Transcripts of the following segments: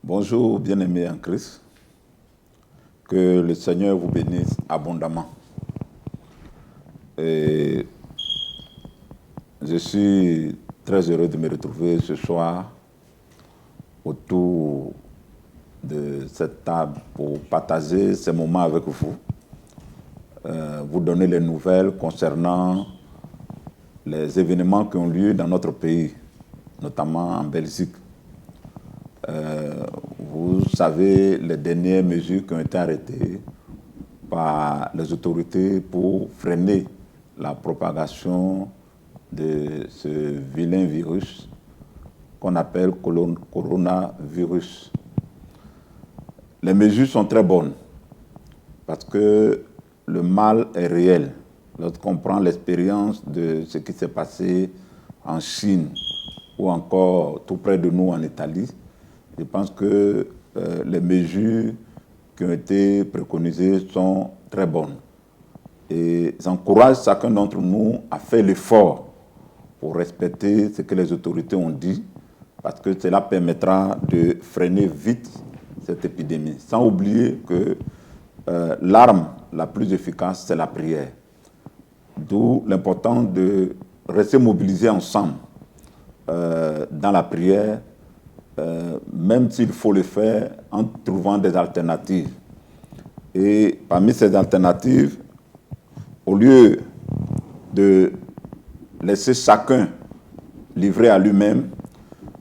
Bonjour, bien-aimés en Christ. Que le Seigneur vous bénisse abondamment. Et je suis très heureux de me retrouver ce soir autour de cette table pour partager ces moments avec vous, vous donner les nouvelles concernant les événements qui ont lieu dans notre pays, notamment en Belgique. Vous savez les dernières mesures qui ont été arrêtées par les autorités pour freiner la propagation de ce vilain virus qu'on appelle coronavirus. Les mesures sont très bonnes parce que le mal est réel. Lorsqu'on prend l'expérience de ce qui s'est passé en Chine ou encore tout près de nous en Italie, je pense que les mesures qui ont été préconisées sont très bonnes. Et j'encourage chacun d'entre nous à faire l'effort pour respecter ce que les autorités ont dit, parce que cela permettra de freiner vite cette épidémie. Sans oublier que l'arme la plus efficace, c'est la prière. D'où l'importance de rester mobilisés ensemble dans la prière, même s'il faut le faire en trouvant des alternatives. Et parmi ces alternatives, au lieu de laisser chacun livré à lui-même,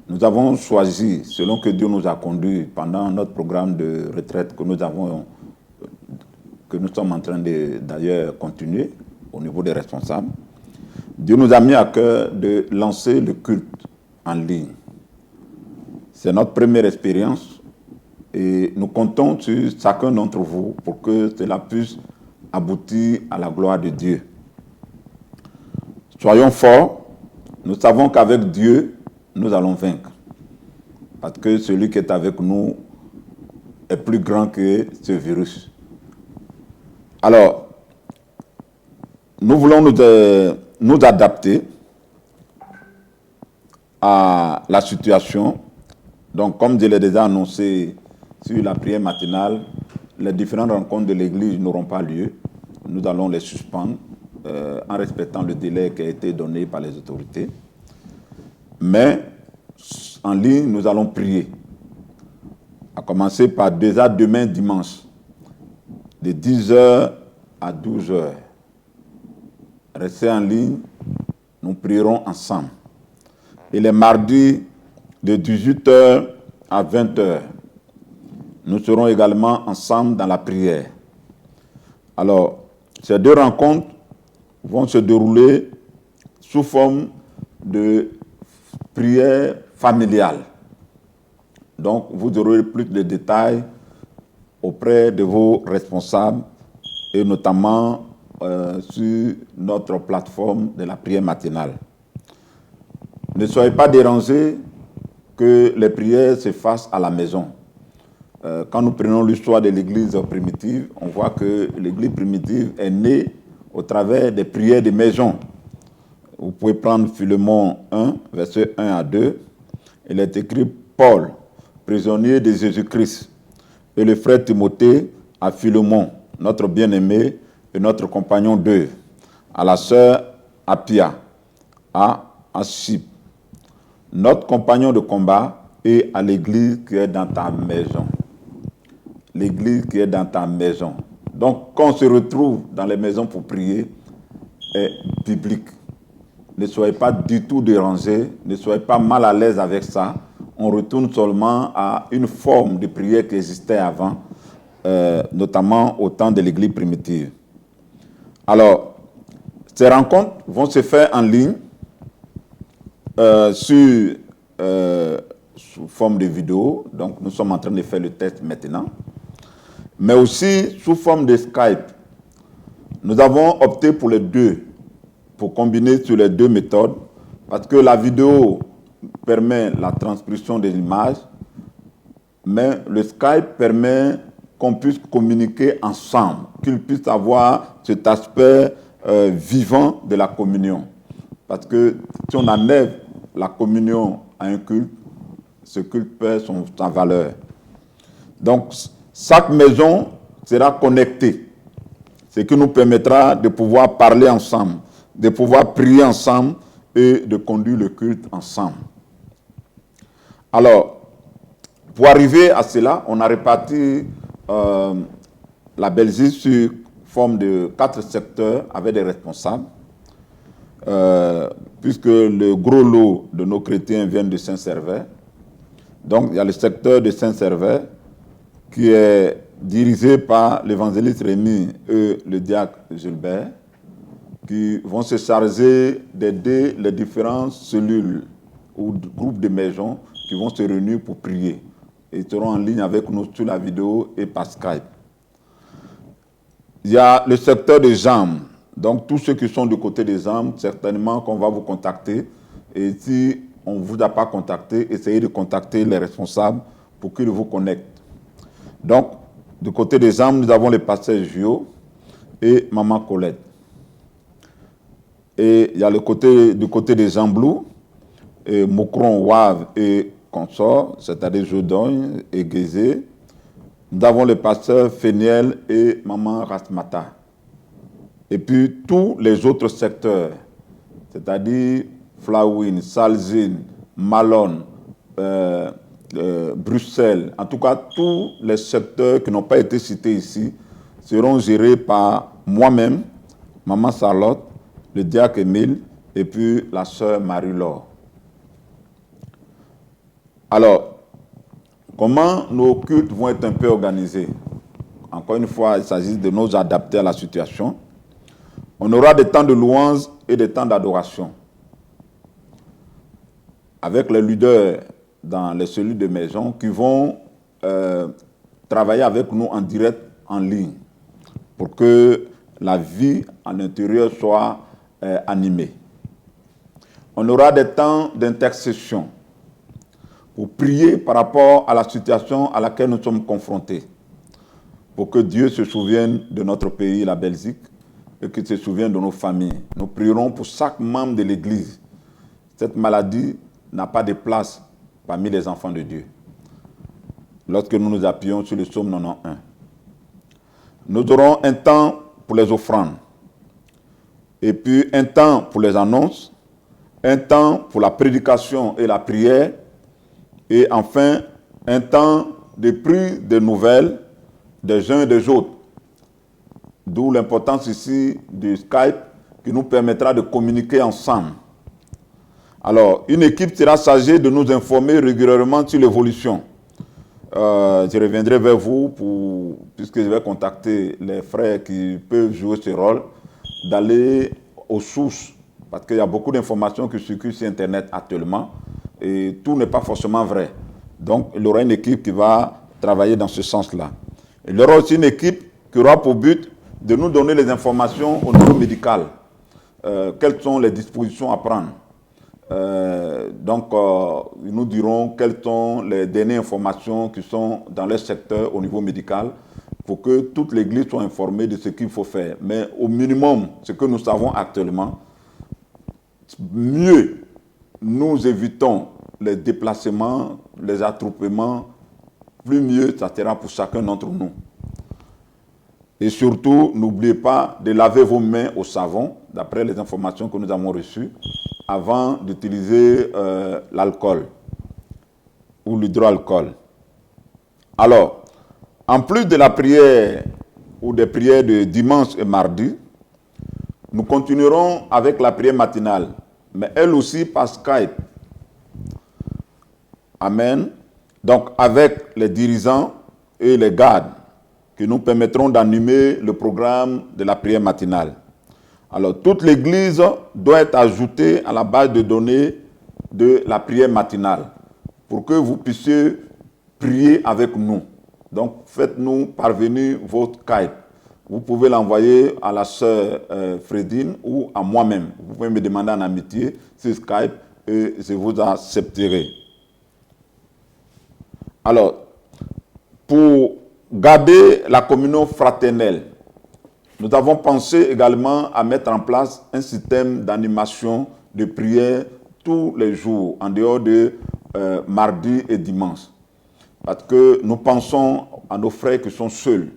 nous avons choisi, selon que Dieu nous a conduits pendant notre programme de retraite que nous sommes en train d'ailleurs continuer au niveau des responsables, Dieu nous a mis à cœur de lancer le culte en ligne. C'est notre première expérience et nous comptons sur chacun d'entre vous pour que cela puisse aboutir à la gloire de Dieu. Soyons forts, nous savons qu'avec Dieu, nous allons vaincre. Parce que celui qui est avec nous est plus grand que ce virus. Alors, nous voulons nous adapter à la situation. Donc, comme je l'ai déjà annoncé sur la prière matinale, les différentes rencontres de l'Église n'auront pas lieu. Nous allons les suspendre en respectant le délai qui a été donné par les autorités. Mais en ligne, nous allons prier. À commencer par déjà demain dimanche, de 10h à 12h. Restez en ligne, nous prierons ensemble. Et les mardis, de 18h à 20h, nous serons également ensemble dans la prière. Alors, ces deux rencontres vont se dérouler sous forme de prière familiale. Donc, vous aurez plus de détails auprès de vos responsables et notamment sur notre plateforme de la prière matinale. Ne soyez pas dérangés que les prières se fassent à la maison. Quand nous prenons l'histoire de l'Église primitive, on voit que l'Église primitive est née au travers des prières de maison. Vous pouvez prendre Philémon 1, verset 1 à 2. Il est écrit « Paul, prisonnier de Jésus-Christ, et le frère Timothée à Philémon, notre bien-aimé et notre compagnon d'œuvre, à la sœur Appia, à Archippe, notre compagnon de combat, et à l'église qui est dans ta maison. » L'église qui est dans ta maison. Donc, quand on se retrouve dans les maisons pour prier, est biblique. Ne soyez pas du tout dérangés, ne soyez pas mal à l'aise avec ça. On retourne seulement à une forme de prière qui existait avant, notamment au temps de l'église primitive. Alors, ces rencontres vont se faire en ligne, sous forme de vidéo. Donc, nous sommes en train de faire le test maintenant. Mais aussi sous forme de Skype. Nous avons opté pour les deux, pour combiner sur les deux méthodes, parce que la vidéo permet la transcription des images, mais le Skype permet qu'on puisse communiquer ensemble, qu'ils puissent avoir cet aspect vivant de la communion. Parce que si on enlève la communion à un culte, ce culte perd sa valeur. Donc, chaque maison sera connectée, ce qui nous permettra de pouvoir parler ensemble, de pouvoir prier ensemble et de conduire le culte ensemble. Alors, pour arriver à cela, on a réparti la Belgique sur forme de 4 secteurs avec des responsables, puisque le gros lot de nos chrétiens viennent de Saint-Servais. Donc, il y a le secteur de Saint-Servais qui est dirigé par l'évangéliste Rémy et le diacre Gilbert, qui vont se charger d'aider les différentes cellules ou groupes de maisons qui vont se réunir pour prier. Ils seront en ligne avec nous sur la vidéo et par Skype. Il y a le secteur des jambes. Donc, tous ceux qui sont du côté des jambes, certainement qu'on va vous contacter. Et si on ne vous a pas contacté, essayez de contacter les responsables pour qu'ils vous connectent. Donc, du côté des jambes, nous avons le pasteur Gio et Maman Colette. Et il y a du côté des Jamblous, Mokron, Wave et consorts, c'est-à-dire Jodogne et Guézé. Nous avons le pasteur Féniel et Maman Rasmata. Et puis tous les autres secteurs, c'est-à-dire Flawin, Salzine, Malone, Bruxelles, en tout cas tous les secteurs qui n'ont pas été cités ici seront gérés par moi-même, Maman Charlotte, le diacre Émile et puis la sœur Marie-Laure. Alors, comment nos cultes vont être un peu organisés? Encore une fois, il s'agit de nous adapter à la situation. On aura des temps de louange et des temps d'adoration. Avec les leaders dans les cellules de maison qui vont travailler avec nous en direct, en ligne, pour que la vie à l'intérieur soit animée. On aura des temps d'intercession pour prier par rapport à la situation à laquelle nous sommes confrontés, pour que Dieu se souvienne de notre pays, la Belgique, et qu'il se souvienne de nos familles. Nous prierons pour chaque membre de l'Église. Cette maladie n'a pas de place parmi les enfants de Dieu. Lorsque nous nous appuyons sur le psaume 91. Nous aurons un temps pour les offrandes, et puis un temps pour les annonces, un temps pour la prédication et la prière, et enfin un temps de prise de nouvelles des uns et des autres. D'où l'importance ici du Skype qui nous permettra de communiquer ensemble. Alors, une équipe sera chargée de nous informer régulièrement sur l'évolution. Je reviendrai vers vous puisque je vais contacter les frères qui peuvent jouer ce rôle, d'aller aux sources, parce qu'il y a beaucoup d'informations qui circulent sur Internet actuellement et tout n'est pas forcément vrai. Donc, il y aura une équipe qui va travailler dans ce sens-là. Il y aura aussi une équipe qui aura pour but de nous donner les informations au niveau médical. Quelles sont les dispositions à prendre? Ils nous diront quelles sont les dernières informations qui sont dans le secteur au niveau médical pour que toute l'Église soit informée de ce qu'il faut faire. Mais au minimum, ce que nous savons actuellement, mieux nous évitons les déplacements, les attroupements, plus mieux ça sera pour chacun d'entre nous. Et surtout, n'oubliez pas de laver vos mains au savon, d'après les informations que nous avons reçues, avant d'utiliser l'alcool ou l'hydroalcool. Alors, en plus de la prière ou des prières de dimanche et mardi, nous continuerons avec la prière matinale, mais elle aussi par Skype. Amen. Donc, avec les dirigeants et les gardes qui nous permettront d'animer le programme de la prière matinale. Alors, toute l'Église doit être ajoutée à la base de données de la prière matinale pour que vous puissiez prier avec nous. Donc, faites-nous parvenir votre Skype. Vous pouvez l'envoyer à la sœur Fredine ou à moi-même. Vous pouvez me demander en amitié sur Skype et je vous accepterai. Alors, pour garder la communion fraternelle, nous avons pensé également à mettre en place un système d'animation de prière tous les jours, en dehors de mardi et dimanche. parce que nous pensons à nos frères qui sont seuls.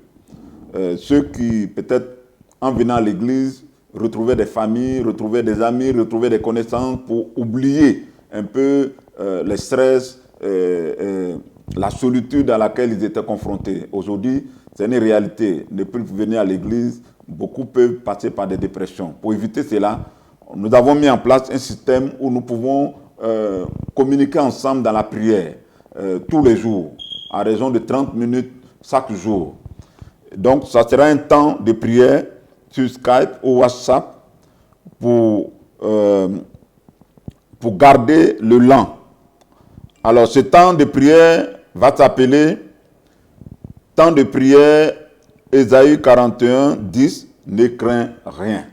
Ceux qui, peut-être, en venant à l'église, retrouvaient des familles, retrouvaient des amis, retrouvaient des connaissances pour oublier un peu les stress, la solitude à laquelle ils étaient confrontés. Aujourd'hui, c'est une réalité. Ne plus venir à l'église, beaucoup peuvent passer par des dépressions. Pour éviter cela, nous avons mis en place un système où nous pouvons communiquer ensemble dans la prière tous les jours, à raison de 30 minutes chaque jour. Donc, ça sera un temps de prière sur Skype ou WhatsApp pour garder le lent. Alors, ce temps de prière va s'appeler temps de prière Ésaïe 41, 10, ne crains rien.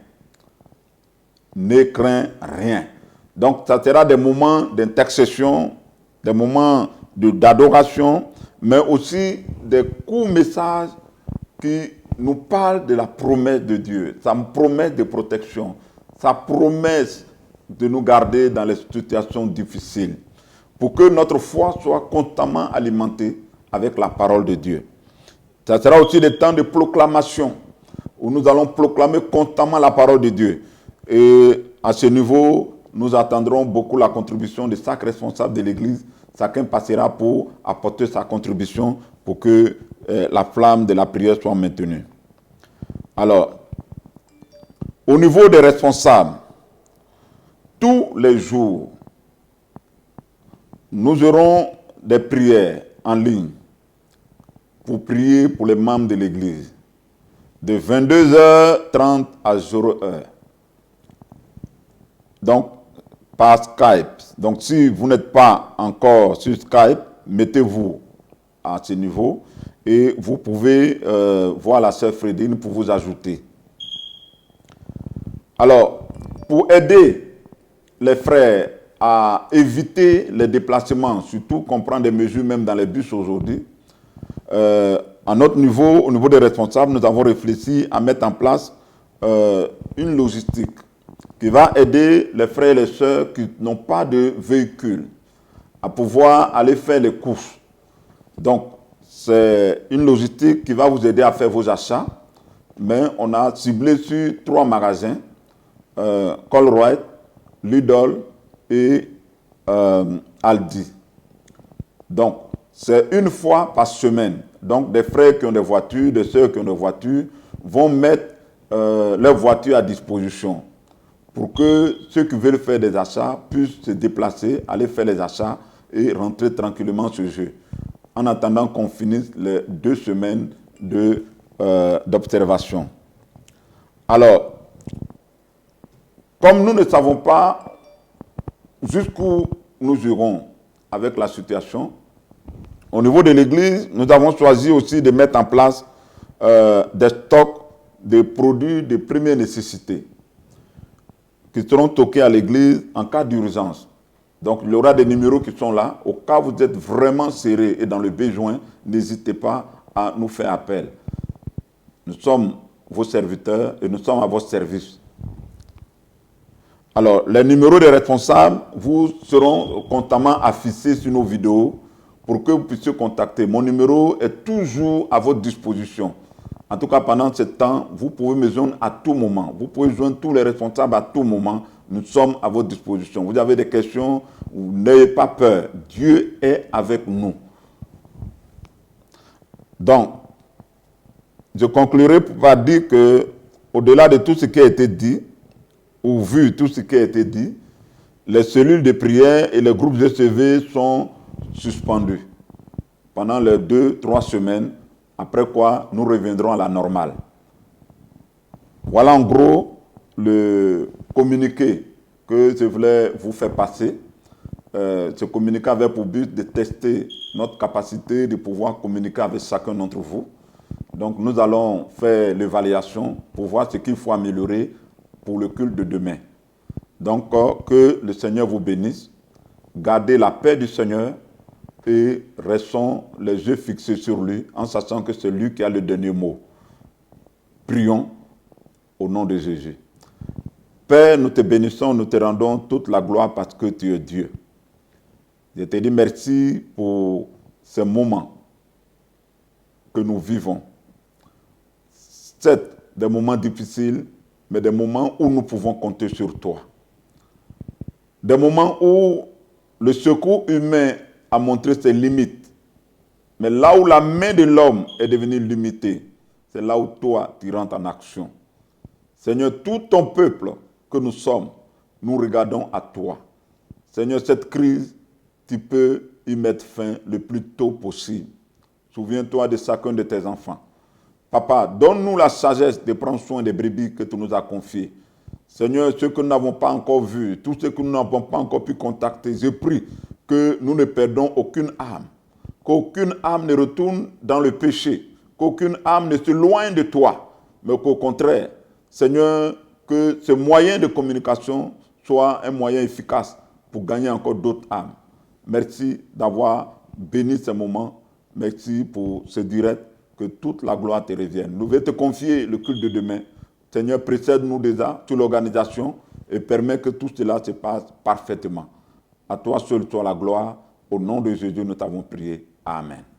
Ne crains rien. Donc, ça sera des moments d'intercession, des moments d'adoration, mais aussi des courts messages qui nous parlent de la promesse de Dieu, sa promesse de protection, sa promesse de nous garder dans les situations difficiles, pour que notre foi soit constamment alimentée avec la parole de Dieu. Ça sera aussi des temps de proclamation, où nous allons proclamer constamment la parole de Dieu. Et à ce niveau, nous attendrons beaucoup la contribution de chaque responsable de l'Église. Chacun passera pour apporter sa contribution pour que la flamme de la prière soit maintenue. Alors, au niveau des responsables, tous les jours, nous aurons des prières en ligne pour prier pour les membres de l'Église, de 22h30 à 0h. Donc, par Skype. Donc, si vous n'êtes pas encore sur Skype, mettez-vous à ce niveau et vous pouvez voir la sœur Frédine pour vous ajouter. Alors, pour aider les frères à éviter les déplacements, surtout qu'on prend des mesures même dans les bus aujourd'hui, à notre niveau, au niveau des responsables, nous avons réfléchi à mettre en place une logistique qui va aider les frères et les sœurs qui n'ont pas de véhicule à pouvoir aller faire les courses. Donc, c'est une logistique qui va vous aider à faire vos achats, mais on a ciblé sur 3 magasins, Colruyt, Lidl et Aldi. Donc, c'est une fois par semaine. Donc, des frères qui ont des voitures, des sœurs qui ont des voitures vont mettre leur voiture à disposition pour que ceux qui veulent faire des achats puissent se déplacer, aller faire les achats et rentrer tranquillement chez eux, en attendant qu'on finisse les 2 semaines d'observation. Alors, comme nous ne savons pas jusqu'où nous irons avec la situation, au niveau de l'Église, nous avons choisi aussi de mettre en place des stocks de produits de première nécessité qui seront stockés à l'Église en cas d'urgence. Donc, il y aura des numéros qui sont là. Au cas où vous êtes vraiment serré et dans le besoin, n'hésitez pas à nous faire appel. Nous sommes vos serviteurs et nous sommes à votre service. Alors, les numéros des responsables vous seront constamment affichés sur nos vidéos pour que vous puissiez contacter. Mon numéro est toujours à votre disposition. En tout cas, pendant ce temps, vous pouvez me joindre à tout moment. Vous pouvez joindre tous les responsables à tout moment. Nous sommes à votre disposition. Vous avez des questions, n'ayez pas peur. Dieu est avec nous. Donc, je conclurai par dire que, au-delà de tout ce qui a été dit, ou vu tout ce qui a été dit, les cellules de prière et les groupes GCV sont suspendus pendant les 2-3 semaines, après quoi nous reviendrons à la normale. Voilà en gros le communiqué que je voulais vous faire passer. Ce communiqué avait pour but de tester notre capacité de pouvoir communiquer avec chacun d'entre vous. Donc nous allons faire l'évaluation pour voir ce qu'il faut améliorer pour le culte de demain. Donc que le Seigneur vous bénisse, gardez la paix du Seigneur et restons les yeux fixés sur lui en sachant que c'est lui qui a le dernier mot. Prions au nom de Jésus. Père, nous te bénissons, nous te rendons toute la gloire parce que tu es Dieu. Je te dis merci pour ces moments que nous vivons. C'est des moments difficiles, mais des moments où nous pouvons compter sur toi. Des moments où le secours humain a montré ses limites. Mais là où la main de l'homme est devenue limitée, c'est là où toi, tu rentres en action. Seigneur, tout ton peuple que nous sommes, nous regardons à toi. Seigneur, cette crise, tu peux y mettre fin le plus tôt possible. Souviens-toi de chacun de tes enfants. Papa, donne-nous la sagesse de prendre soin des brebis que tu nous as confiées. Seigneur, ceux que nous n'avons pas encore vus, tous ceux que nous n'avons pas encore pu contacter, je prie que nous ne perdons aucune âme. Qu'aucune âme ne retourne dans le péché. Qu'aucune âme ne s'éloigne de toi. Mais qu'au contraire, Seigneur, que ce moyen de communication soit un moyen efficace pour gagner encore d'autres âmes. Merci d'avoir béni ce moment. Merci pour ce direct. Que toute la gloire te revienne. Nous voulons te confier le culte de demain. Seigneur, précède-nous déjà sur l'organisation et permets que tout cela se passe parfaitement. À toi seul soit la gloire. Au nom de Jésus, nous t'avons prié. Amen.